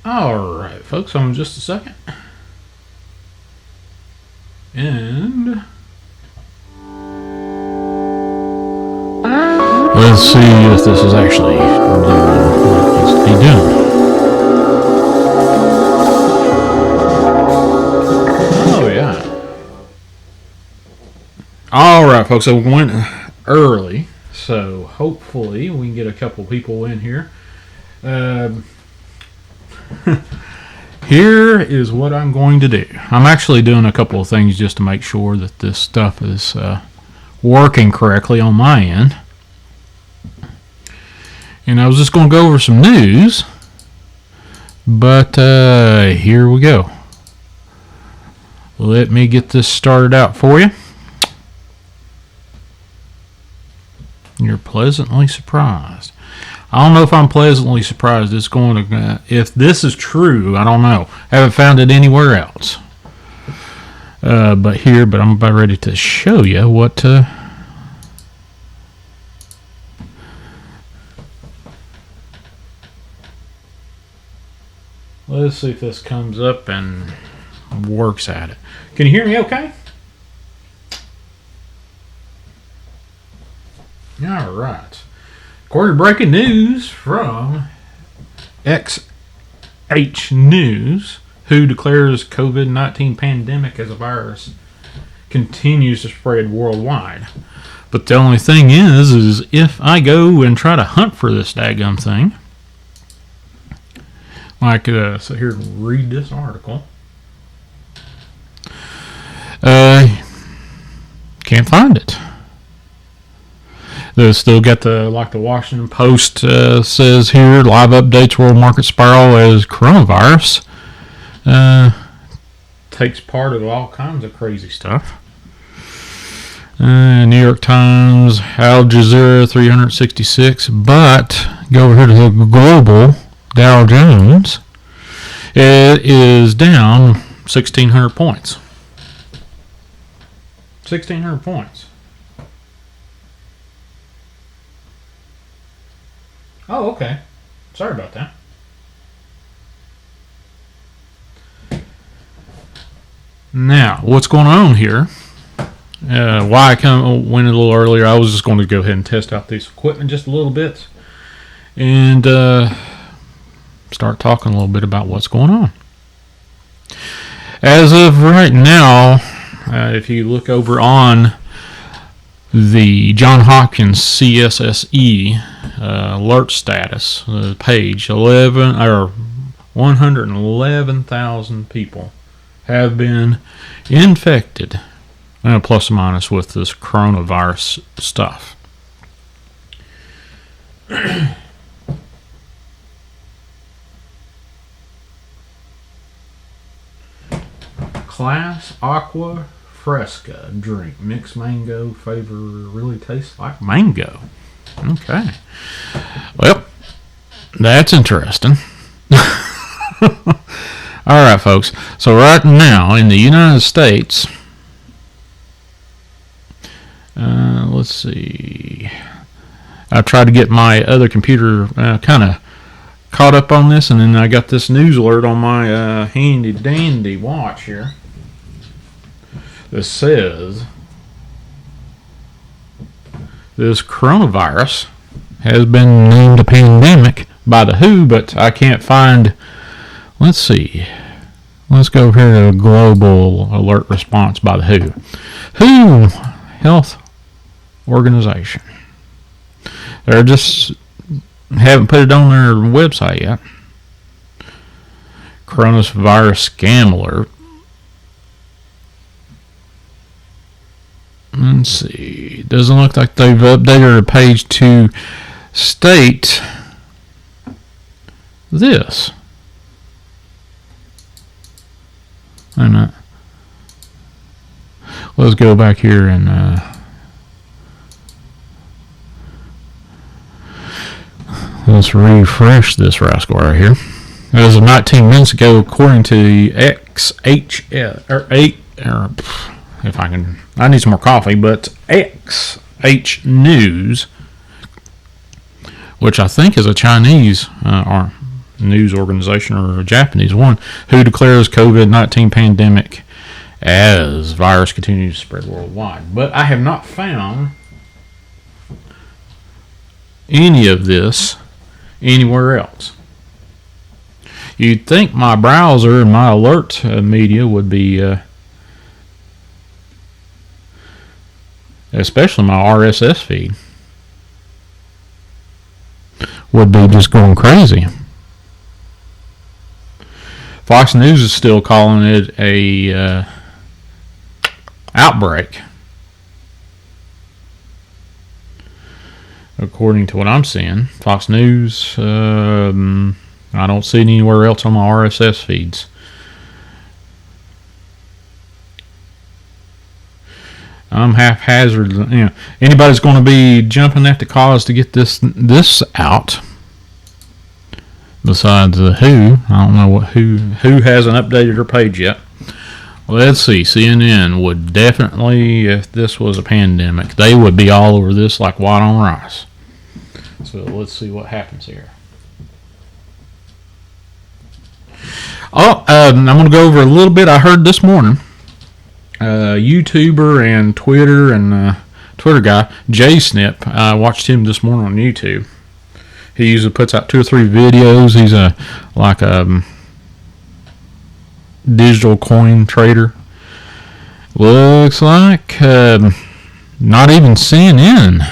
Alright, folks, hold on just a second. And let's see if this is actually doing what it needs to be doing. Oh, yeah. Alright, folks, so we went early, so hopefully we can get a couple people in here. Here is what I'm going to do. I'm actually doing a couple of things just to make sure that this stuff is working correctly on my end. And I was just going to go over some news, but here we go. Let me get this started out for you. You're pleasantly surprised. I don't know if I'm pleasantly surprised. It's going to, if this is true, I don't know. I haven't found it anywhere else. But I'm about ready to show you what. Let's see if this comes up and works at it. Can you hear me okay? All right. According to breaking news from XH News, WHO declares COVID-19 pandemic as a virus continues to spread worldwide. But the only thing is if I go and try to hunt for this daggum thing, I could sit here and read this article. Can't find it. They still got the Washington Post says here, live updates world market spiral as coronavirus takes part of all kinds of crazy stuff. New York Times, Al Jazeera 366, but go over here to the global Dow Jones. It is down 1,600 points. 1,600 points. Oh, okay. Sorry about that. Now, what's going on here? Why I went a little earlier, I was just going to go ahead and test out this equipment just a little bit and start talking a little bit about what's going on. As of right now, if you look over on the Johns Hopkins CSSE alert status page, 111,000 people have been infected, plus or minus, with this coronavirus stuff. Class Aqua Fresca drink, mixed mango flavor, really tastes like mango. Okay. Well, that's interesting. All right, folks. So right now in the United States, let's see. I tried to get my other computer kind of caught up on this, and then I got this news alert on my handy dandy watch here. This says this coronavirus has been named a pandemic by the WHO, but I can't find. Let's see. Let's go over here to global alert response by the WHO. WHO Health Organization. They just haven't put it on their website yet. Coronavirus scam alert. Let's see. Doesn't look like they've updated a page to state this. And let's go back here and let's refresh this rascal right here. As of 19 minutes ago, according to the if I can, I need some more coffee, but XH News, which I think is a Chinese news organization, or a Japanese one, who declares COVID-19 pandemic as virus continues to spread worldwide. But I have not found any of this anywhere else. You'd think my browser and my alert media would be, especially my RSS feed, would be just going crazy. Fox News is still calling it a outbreak, according to what I'm seeing. Fox News, I don't see it anywhere else on my RSS feeds. I'm haphazard. Anybody's going to be jumping at the cause to get this out. Besides the WHO, I don't know who hasn't updated their page yet. Let's see. CNN would definitely, if this was a pandemic, they would be all over this like white on rice. So let's see what happens here. I'm going to go over a little bit. I heard this morning, YouTuber and Twitter guy, J-Snip, I watched him this morning on YouTube. He usually puts out 2 or 3 videos. He's a digital coin trader. Looks like not even CNN.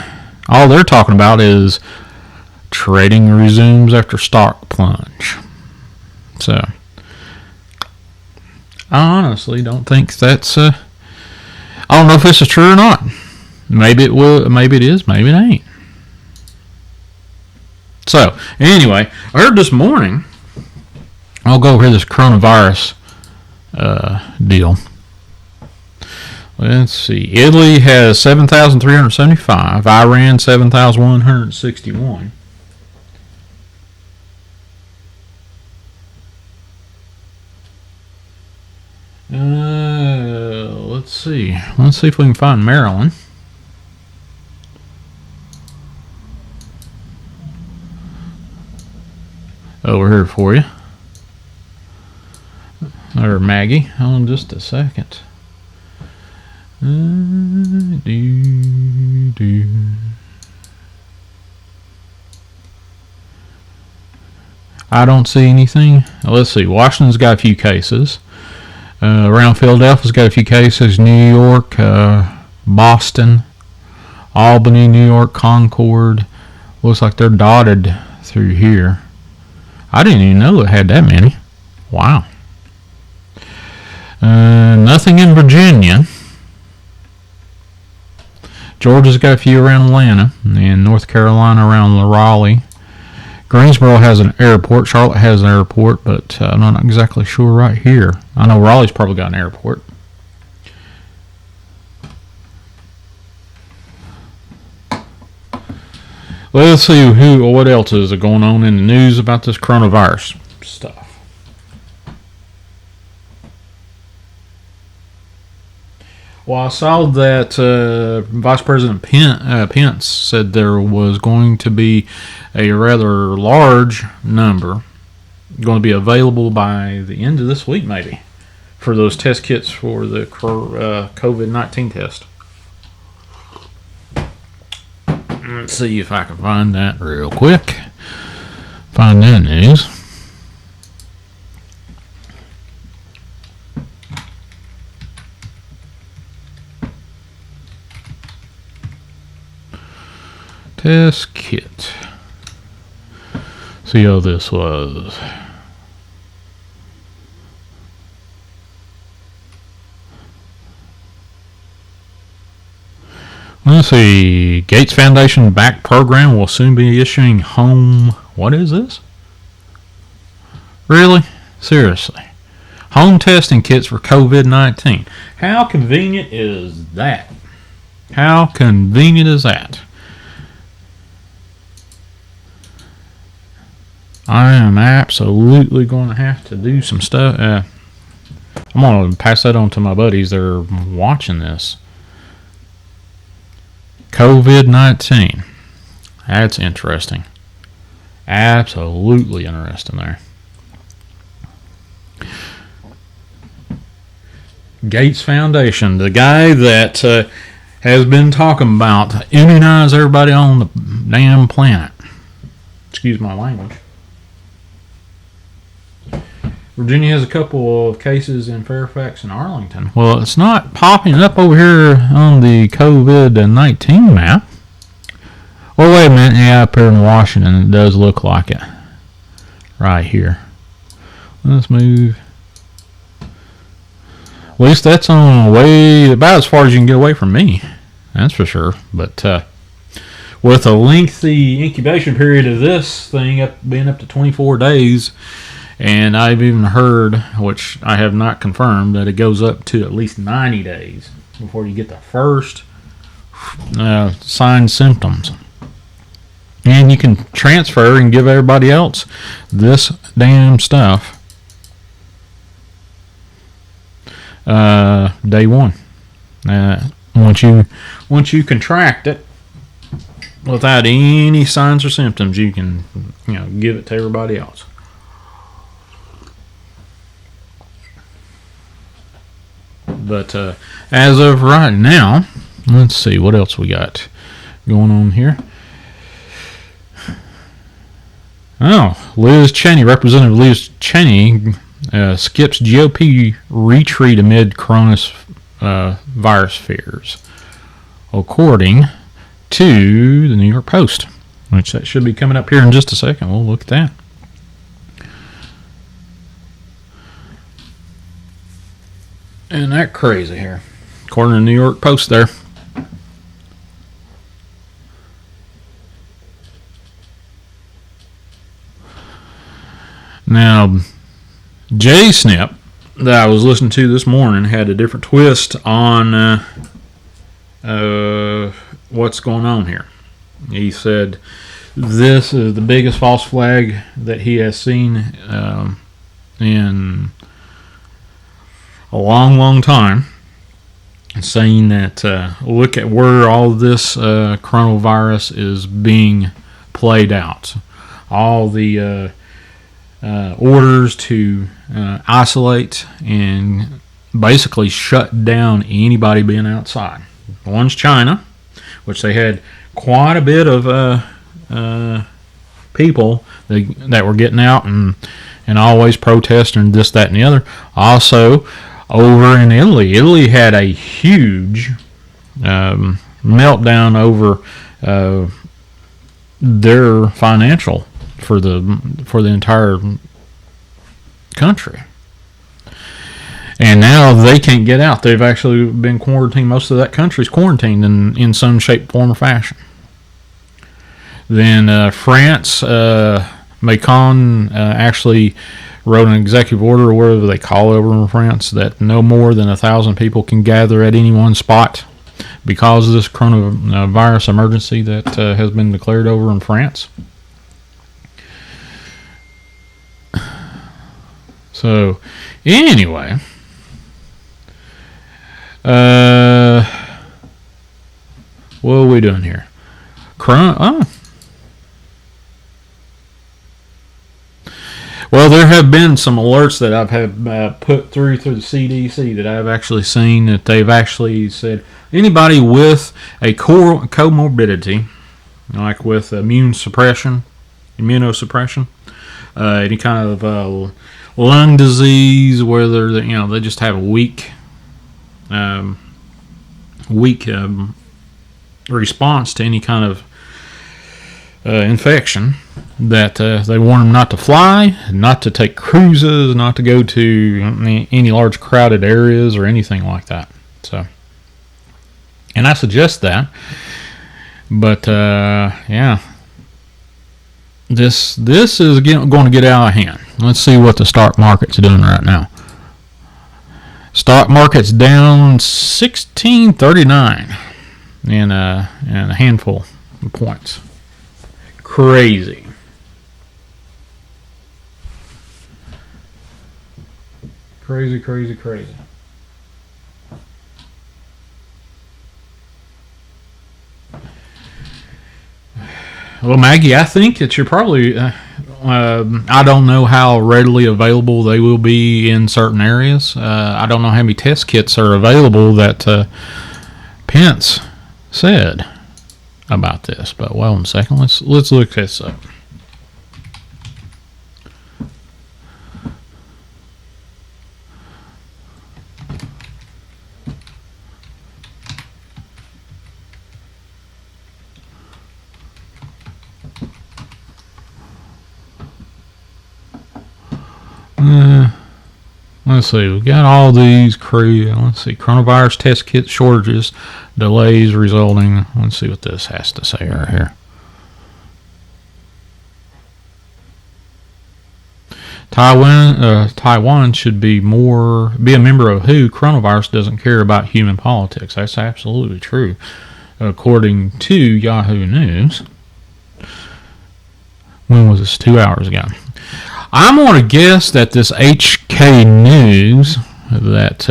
All they're talking about is trading resumes after stock plunge. So I honestly don't think that's. I don't know if this is true or not. Maybe it will. Maybe it is. Maybe it ain't. So anyway, I heard this morning. I'll go over this coronavirus deal. Let's see. Italy has 7,375. Iran 7,161. Let's see. Let's see if we can find Maryland. Over here for you. Or Maggie. Hold on just a second. I don't see anything. Let's see. Washington's got a few cases. Around Philadelphia's got a few cases. New York, Boston, Albany, New York, Concord. Looks like they're dotted through here. I didn't even know it had that many. Wow. Nothing in Virginia. Georgia's got a few around Atlanta, and North Carolina around Raleigh. Greensboro has an airport. Charlotte has an airport, but I'm not exactly sure right here. I know Raleigh's probably got an airport. Let's see what else is going on in the news about this coronavirus stuff. Well, I saw that Vice President Pence said there was going to be a rather large number going to be available by the end of this week, maybe, for those test kits for the COVID-19 test. Let's see if I can find that real quick. Find that news. Test kit. See how this was. Let's see. Gates Foundation backed program will soon be issuing home. What is this? Really? Seriously? Home testing kits for COVID-19. How convenient is that? How convenient is that? I am absolutely going to have to do some stuff. I'm going to pass that on to my buddies that are watching this. COVID-19. That's interesting. Absolutely interesting there. Gates Foundation, the guy that has been talking about immunize everybody on the damn planet. Excuse my language. Virginia has a couple of cases in Fairfax and Arlington. Well, it's not popping up over here on the COVID-19 map. Well, wait a minute. Yeah, up here in Washington, it does look like it. Right here. Let's move. At least that's on way about as far as you can get away from me. That's for sure. But with a lengthy incubation period of this thing being up to 24 days, and I've even heard, which I have not confirmed, that it goes up to at least 90 days before you get the first signs, symptoms. And you can transfer and give everybody else this damn stuff day one. Once you contract it without any signs or symptoms, you can give it to everybody else. But as of right now, let's see what else we got going on here. Oh, Liz Cheney, Representative Liz Cheney, skips GOP retreat amid coronavirus fears, according to the New York Post, which that should be coming up here in just a second. We'll look at that. Isn't that crazy here? According to the New York Post there. Now, J-Snip that I was listening to this morning had a different twist on what's going on here. He said this is the biggest false flag that he has seen in a long, long time, saying that look at where all this coronavirus is being played out. All the orders to isolate and basically shut down anybody being outside. One's China, which they had quite a bit of people that were getting out and always protesting this, that, and the other. Also, over in Italy. Italy had a huge meltdown over their financial for the entire country. And now they can't get out. They've actually been quarantined. Most of that country's quarantined in some shape, form, or fashion. Then France, Macron actually wrote an executive order, or whatever they call it over in France, that no more than 1,000 people can gather at any one spot because of this coronavirus emergency that has been declared over in France. So, anyway, what are we doing here? Well, there have been some alerts that I've had put through the CDC that I've actually seen that they've actually said anybody with a comorbidity, like with immunosuppression, any kind of lung disease, whether they just have a weak response to any kind of infection, that they warn them not to fly, not to take cruises, not to go to any large crowded areas or anything like that. So, and I suggest that, but yeah, this is going to get out of hand. Let's see what the stock market's doing right now. Stock market's down 1639 in a handful of points. Crazy. Crazy. Well, Maggie, I think that you're probably. I don't know how readily available they will be in certain areas. I don't know how many test kits are available that Pence said about this. But well, in a second, let's look this up. Let's see. We got all these. Let's see. Coronavirus test kit shortages, delays resulting. Let's see what this has to say right here. Taiwan should be a member of WHO. Coronavirus doesn't care about human politics. That's absolutely true, according to Yahoo News. When was this? 2 hours ago. I'm going to guess that this HK News that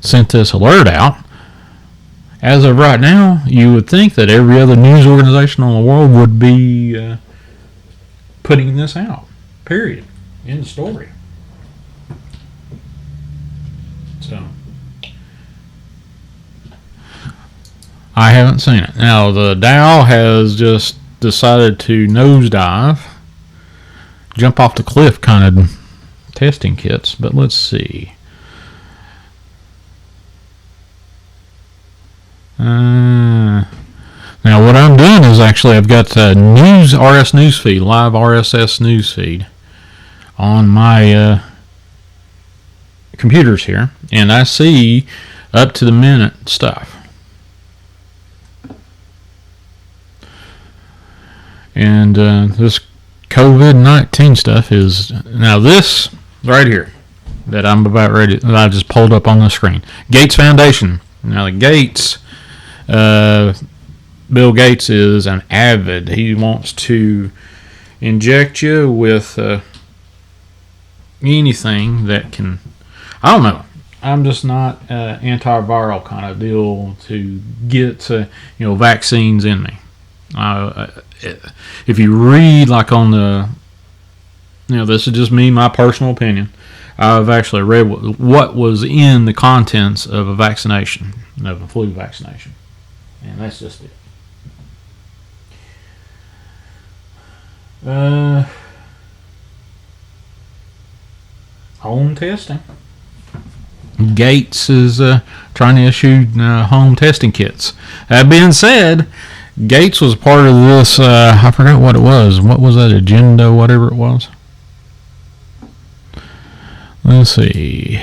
sent this alert out, as of right now, you would think that every other news organization in the world would be putting this out. Period. End of story. So, I haven't seen it. Now, the Dow has just decided to nosedive, jump off the cliff kind of testing kits, but let's see. Now what I'm doing is actually I've got RS news feed, live RSS news feed on my computers here, and I see up to the minute stuff. And this COVID-19 stuff is now this right here that I'm about ready. That I just pulled up on the screen. Gates Foundation. Now the Gates, Bill Gates is an avid. He wants to inject you with anything that can. I don't know. I'm just not antiviral kind of deal to get vaccines in me. If you read like on the, this is just me, my personal opinion. I've actually read what was in the contents of a vaccination, of a flu vaccination, and that's just it. Home testing. Gates is trying to issue home testing kits. That being said, Gates was part of this, I forgot what it was. What was that agenda, whatever it was? Let's see.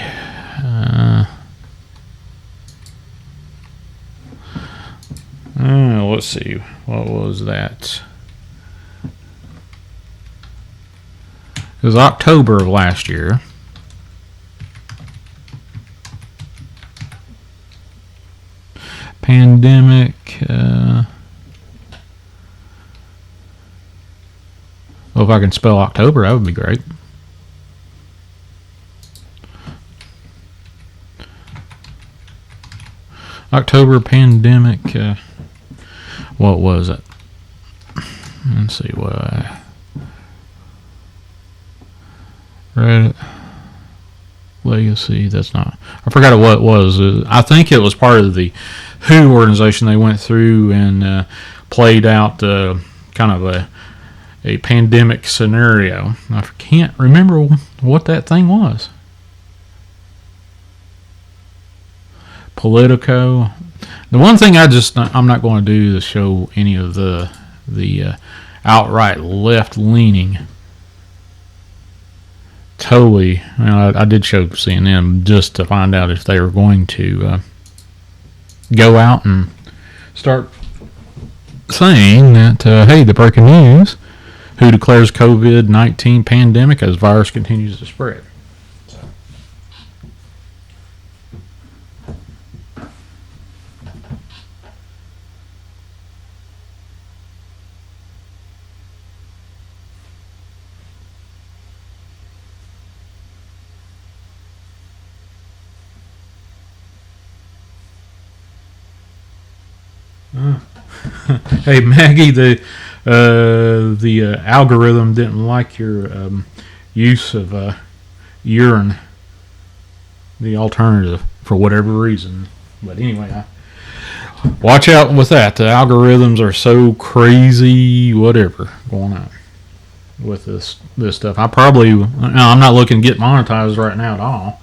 Let's see. What was that? It was October of last year. Pandemic. Well, if I can spell October, that would be great. October pandemic. What was it? Let's see what I read it. Legacy. That's not. I forgot what it was. I think it was part of the WHO organization. They went through and played out kind of a pandemic scenario. I can't remember what that thing was. Politico. The one thing I'm not going to do is show any of the outright left leaning. Totally. I did show CNN just to find out if they were going to go out and start saying that, hey, the breaking news, WHO declares COVID-19 pandemic as virus continues to spread. Hey Maggie, the algorithm didn't like your use of urine, the alternative, for whatever reason. But anyway, watch out with that. The algorithms are so crazy, whatever going on with this stuff. I'm not looking to get monetized right now at all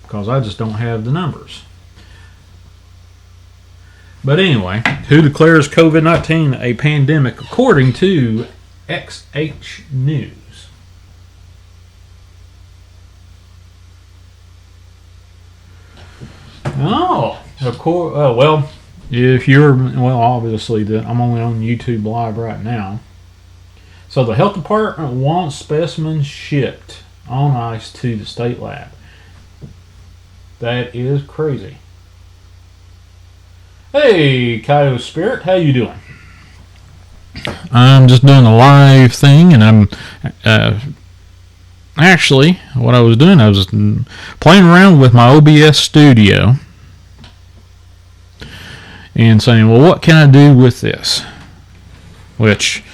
because I just don't have the numbers. But anyway, who declares COVID-19 a pandemic according to XH News? Oh, of course. Well, if you're, obviously, I'm only on YouTube Live right now. So the health department wants specimens shipped on ice to the state lab. That is crazy. Hey, Coyote Spirit, how you doing? I'm just doing a live thing, and I'm actually, what I was doing, I was playing around with my OBS studio and saying, well, what can I do with this? Which,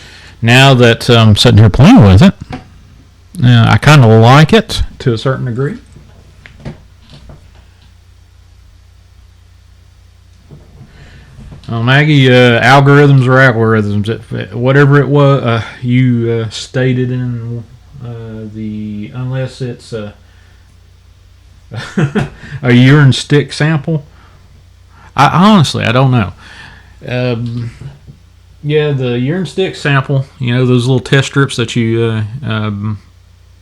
now that I'm sitting here playing with it, I kind of like it to a certain degree. Maggie, algorithms are algorithms. Whatever it was you stated in unless it's a urine stick sample. Honestly, I don't know. Yeah, the urine stick sample, those little test strips that you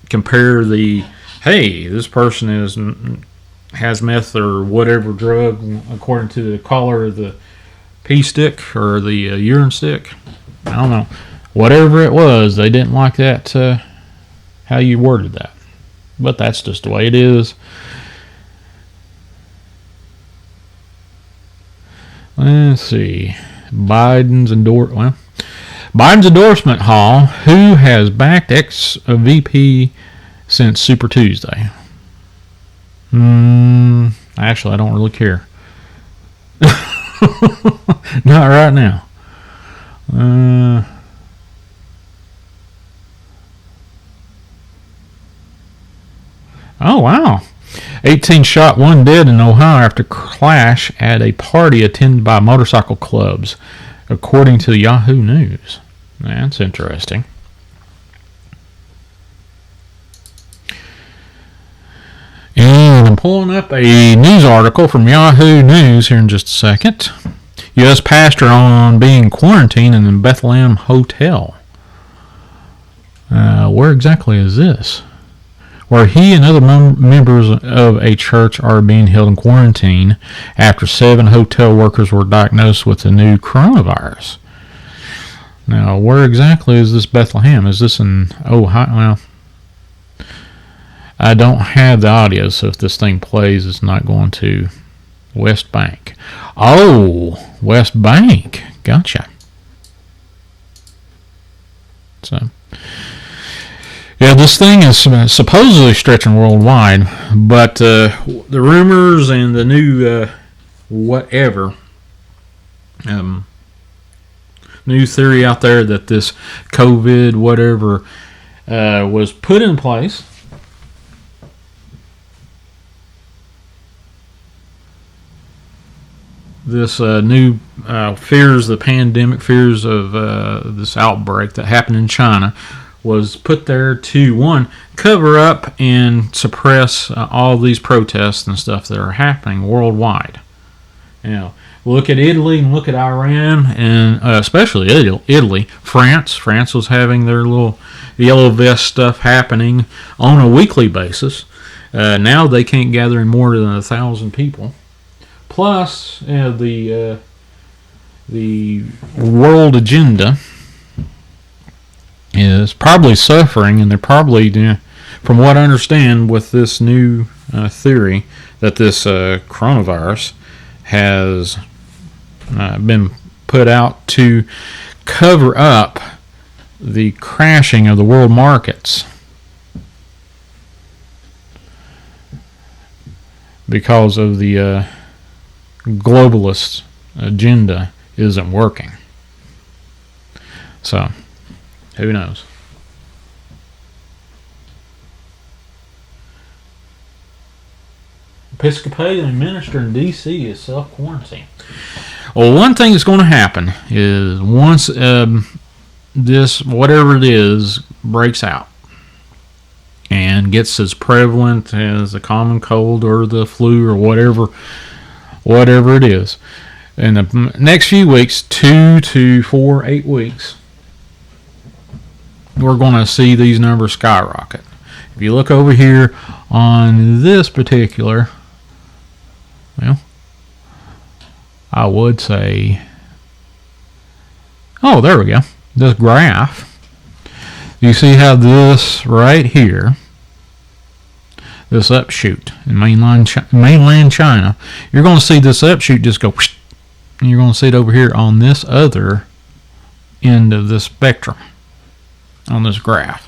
compare hey, this person has meth or whatever drug according to the color of the pee stick or the urine stick. I don't know. Whatever it was, they didn't like that, how you worded that. But that's just the way it is. Let's see. Biden's endorsement haul. Who has backed ex-VP since Super Tuesday? Actually, I don't really care. Not right now. Oh, wow. 18 shot, 1 dead in Ohio after clash at a party attended by motorcycle clubs, according to Yahoo News. That's interesting. And I'm pulling up a news article from Yahoo News here in just a second. U.S. pastor on being quarantined in the Bethlehem hotel. Where exactly is this? Where he and other members of a church are being held in quarantine after 7 hotel workers were diagnosed with the new coronavirus. Now, where exactly is this Bethlehem? Is this in Ohio? Well, I don't have the audio, so if this thing plays, it's not going to West Bank. Oh, West Bank. Gotcha. So, yeah, this thing is supposedly stretching worldwide, but the rumors and the new new theory out there that this COVID whatever was put in place. This new fears, the pandemic fears of this outbreak that happened in China, was put there to, one, cover up and suppress all these protests and stuff that are happening worldwide. Look at Italy and look at Iran, and especially Italy. France was having their little yellow vest stuff happening on a weekly basis. Now they can't gather in more than 1,000 people. Plus, the world agenda is probably suffering, and they're probably, from what I understand, with this new theory that this coronavirus has been put out to cover up the crashing of the world markets because of the globalist agenda isn't working. So, who knows? Episcopalian minister in D.C. is self-quarantined. Well, one thing that's going to happen is once this, whatever it is, breaks out and gets as prevalent as the common cold or the flu or whatever it is, in the next few weeks, 2 to 4, 8 weeks, we're going to see these numbers skyrocket. If you look over here on this particular, well, I would say, oh, there we go. This graph, you see how this right here, this upshoot in mainland China, you're going to see this upshoot just go, and you're going to see it over here on this other end of the spectrum on this graph,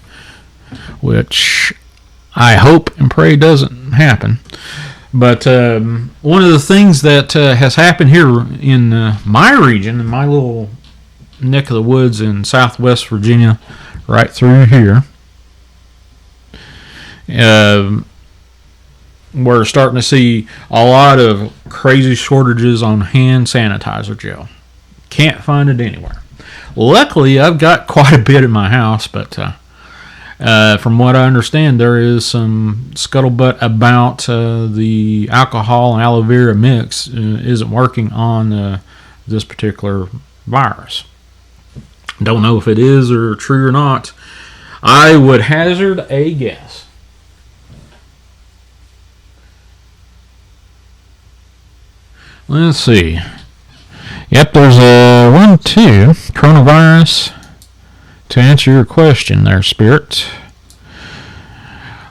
which I hope and pray doesn't happen. But one of the things that has happened here in my region, in my little neck of the woods in southwest Virginia, right through here, we're starting to see a lot of crazy shortages on hand sanitizer gel. Can't find it anywhere. Luckily, I've got quite a bit in my house, but from what I understand, there is some scuttlebutt about the alcohol and aloe vera mix isn't working on this particular virus. Don't know if it is or true or not. I would hazard a guess. Let's see. Yep, there's a 1-2 coronavirus. To answer your question there, Spirit.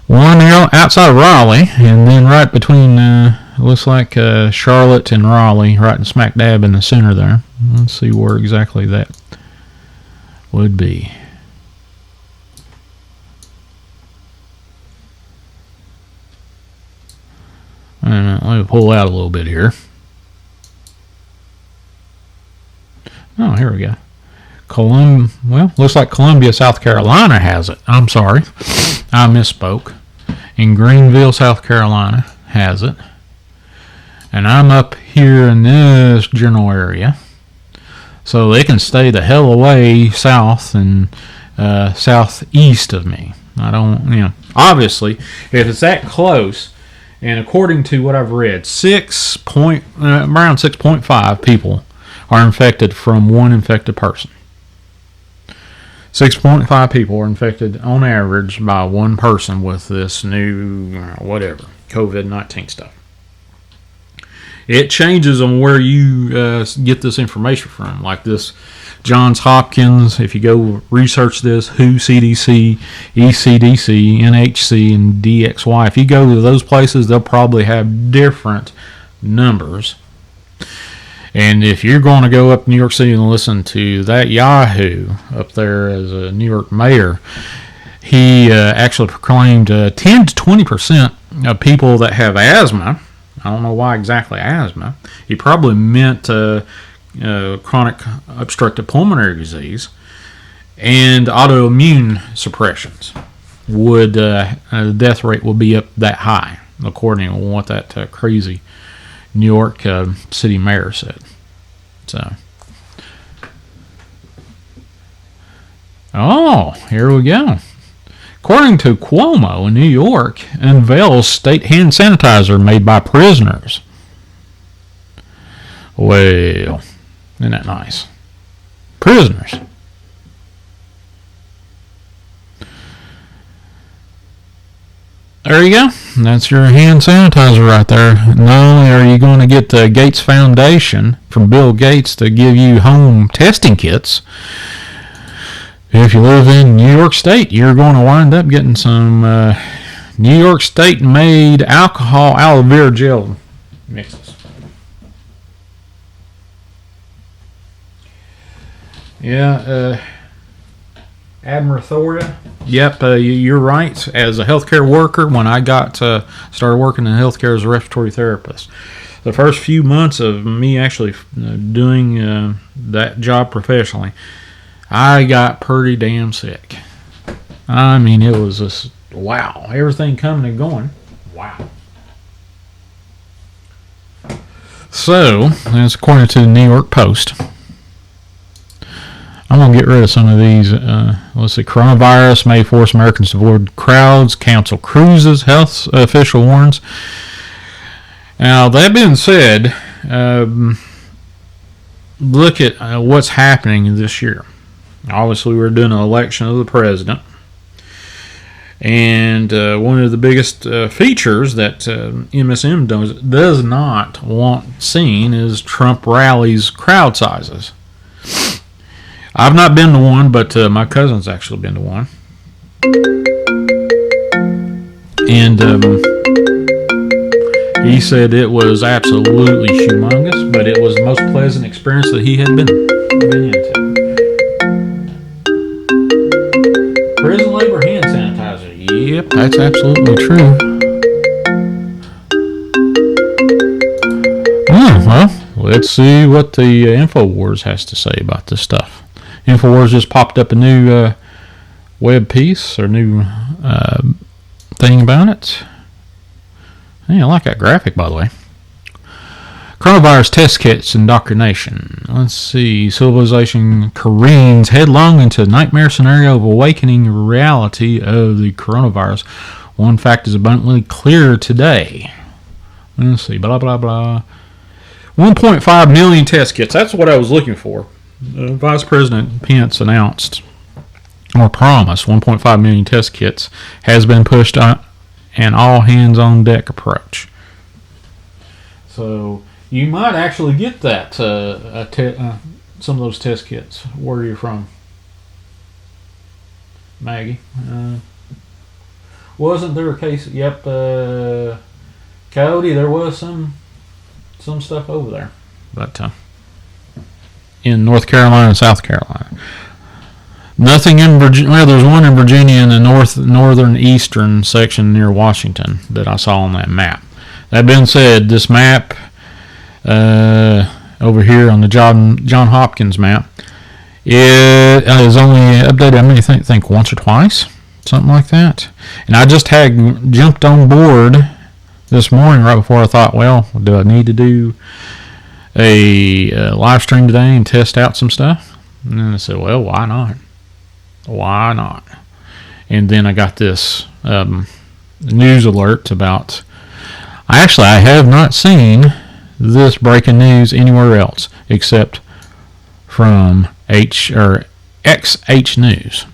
One outside of Raleigh, and then right between, looks like Charlotte and Raleigh, right in smack dab in the center there. Let's see where exactly that would be. Let me pull out a little bit here. Oh, here we go. Well, looks like Columbia, South Carolina has it. I'm sorry. I misspoke. In Greenville, South Carolina has it. And I'm up here in this general area. So they can stay the hell away south and southeast of me. I don't, obviously, if it's that close, and according to what I've read, around 6.5 people are infected from one infected person. 6.5 people are infected on average by one person with this new, COVID-19 stuff. It changes on where you get this information from. Like this Johns Hopkins, if you go research this, WHO, CDC, ECDC, NHC, and DXY, if you go to those places, they'll probably have different numbers. And if you're going to go up to New York City and listen to that Yahoo up there as a New York mayor, he actually proclaimed 10 to 20% of people that have asthma. I don't know why exactly asthma. He probably meant chronic obstructive pulmonary disease and autoimmune suppressions. The death rate will be up that high, according to what that crazy New York city mayor said. So, here we go. According to Cuomo in New York, unveils state hand sanitizer made by prisoners. Well, isn't that nice? Prisoners. There you go. That's your hand sanitizer right there. Not only are you going to get the Gates Foundation from Bill Gates to give you home testing kits, if you live in New York State, you're going to wind up getting some New York State made alcohol aloe vera gel mixes. Yeah, Admiral Thoria. Yep, you're right. As a healthcare worker, when I started working in healthcare as a respiratory therapist, the first few months of me actually doing that job professionally, I got pretty damn sick. I mean, it was just, wow. Everything coming and going. Wow. So, that's according to the New York Post. I'm going to get rid of some of these. Let's see. Coronavirus may force Americans to avoid crowds, cancel cruises, health official warns. Now, that being said, look at what's happening this year. Obviously, we're doing an election of the president. And one of the biggest features that MSM does not want seen is Trump rallies crowd sizes. I've not been to one, but my cousin's actually been to one. And he said it was absolutely humongous, but it was the most pleasant experience that he had been into. Prison labor hand sanitizer. Yep, that's absolutely true. Well, let's see what the Infowars has to say about this stuff. Infowars just popped up a new web piece or new thing about it. Hey, I like that graphic, by the way. Coronavirus test kits indoctrination. Let's see. Civilization careens headlong into a nightmare scenario of awakening reality of the coronavirus. One fact is abundantly clear today. Let's see. Blah, blah, blah. 1.5 million test kits. That's what I was looking for. Vice President Pence announced or promised 1.5 million test kits has been pushed on an all hands on deck approach. So you might actually get that some of those test kits. Where are you from, Maggie? Wasn't there a case? Yep, Cody. There was some stuff over there, but in North Carolina and South Carolina. Nothing in Virginia. Well, there's one in Virginia in the northern eastern section near Washington that I saw on that map. That being said, this map over here on the John Hopkins map, it is only updated, I think once or twice, something like that. And I just had jumped on board this morning right before I thought, well, do I need to do a live stream today and test out some stuff? And then I said, well, why not? Why not? And then I got this news alert about. I have not seen this breaking news anywhere else except from XH News.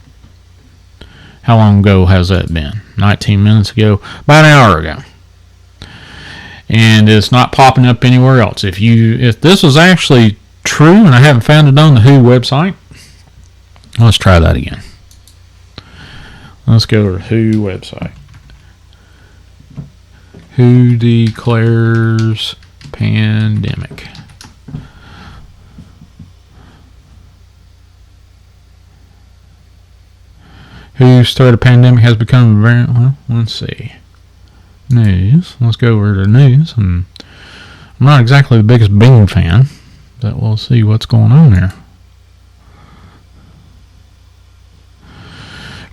How long ago has that been? 19 minutes ago, about an hour ago. And it's not popping up anywhere else. If this was actually true and I haven't found it on the WHO website, let's try that again. Let's go to the WHO website. WHO declares pandemic. WHO started pandemic has become very well. Let's see. News. Let's go over to news. And I'm not exactly the biggest Bing fan, but we'll see what's going on here.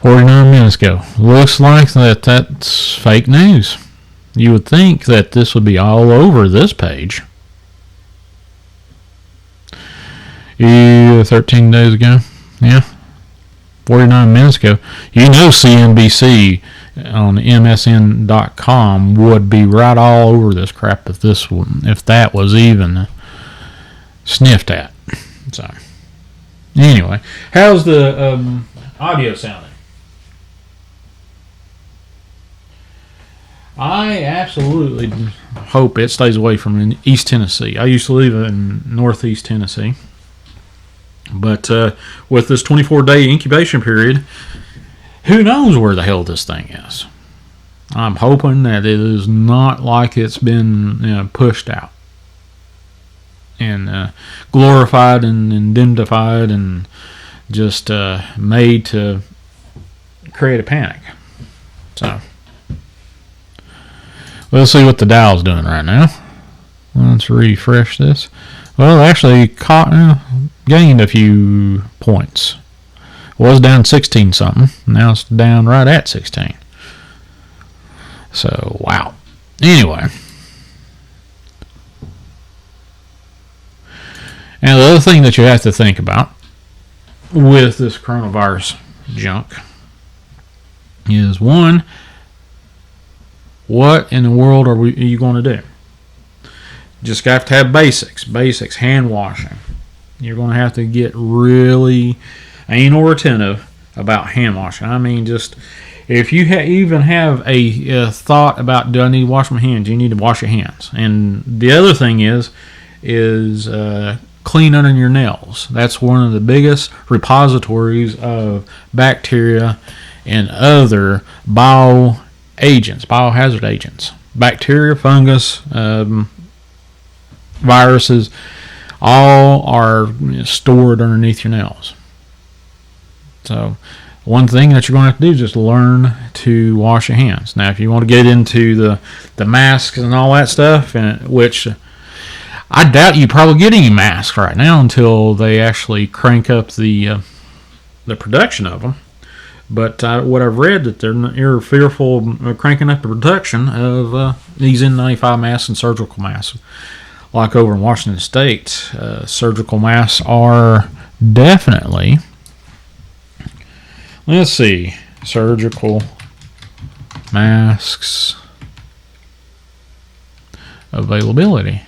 49 minutes ago. Looks like that's fake news. You would think that this would be all over this page. 13 days ago. Yeah. 49 minutes ago. You know CNBC on MSN.com would be right all over this crap if that was even sniffed at. So, anyway, how's the audio sounding? I absolutely hope it stays away from East Tennessee. I used to live in Northeast Tennessee. But with this 24-day incubation period, who knows where the hell this thing is? I'm hoping that it is not like it's been pushed out and glorified and indemnified and just made to create a panic. So, let's see what the Dow's doing right now. Let's refresh this. Well, actually, gained a few points Was down 16 something. Now it's down right at 16. So, wow. Anyway. And the other thing that you have to think about with this coronavirus junk is, one, what in the world are you going to do? Just have to have basics, hand washing. You're going to have to get really anal retentive about hand washing. I mean, just if you even have a thought about, do I need to wash my hands? You need to wash your hands. And the other thing is clean under your nails. That's one of the biggest repositories of bacteria and other biohazard agents. Bacteria, fungus, viruses, all are stored underneath your nails. So one thing that you're going to have to do is just learn to wash your hands. Now, if you want to get into the masks and all that stuff, which I doubt you probably get any masks right now until they actually crank up the production of them. But what I've read, that they're fearful of cranking up the production of these N95 masks and surgical masks. Like over in Washington State, surgical masks are definitely, let's see, surgical masks availability.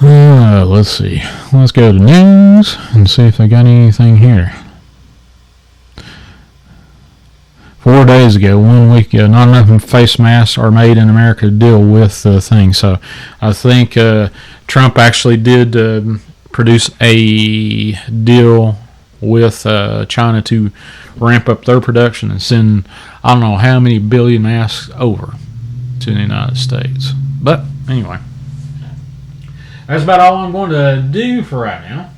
Let's see. Let's go to news and see if they got anything here. 4 days ago, 1 week ago, not enough face masks are made in America to deal with the thing. So I think Trump actually did produce a deal with China to ramp up their production and send, I don't know how many billion masks over to the United States. But anyway, that's about all I'm going to do for right now.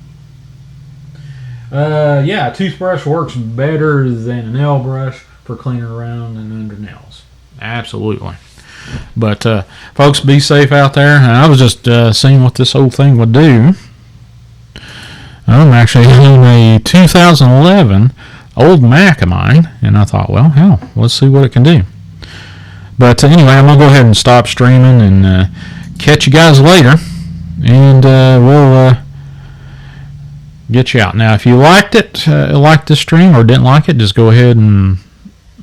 Yeah, a toothbrush works better than a nail brush for cleaning around and under nails. Absolutely. But, folks, be safe out there. And I was just seeing what this whole thing would do. I'm actually in a 2011 old Mac of mine, and I thought, well, hell, let's see what it can do. But anyway, I'm going to go ahead and stop streaming and catch you guys later. And we'll get you out. Now, if you liked it, liked this stream, or didn't like it, just go ahead and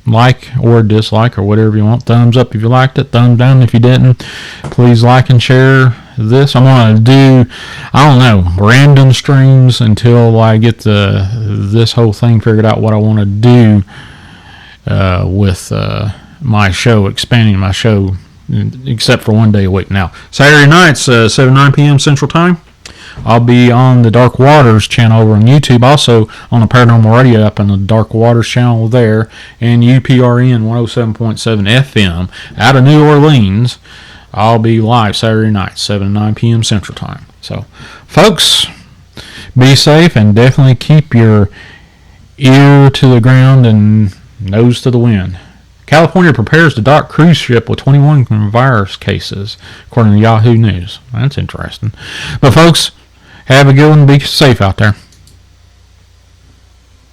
like or dislike or whatever you want. Thumbs up if you liked it, thumbs down if you didn't. Please like and share this. I'm going to do, I don't know, random streams until I get this whole thing figured out, what I want to do with my show, expanding my show, except for 1 day a week. Now, Saturday nights, 7 9 p.m. Central Time, I'll be on the Dark Waters channel over on YouTube, also on the Paranormal Radio up on the Dark Waters channel there, and UPRN 107.7 FM out of New Orleans. I'll be live Saturday night, 7 9 p.m. Central Time. So, folks, be safe and definitely keep your ear to the ground and nose to the wind. California prepares to dock cruise ship with 21 virus cases, according to Yahoo News. That's interesting. But, folks, have a good one. Be safe out there.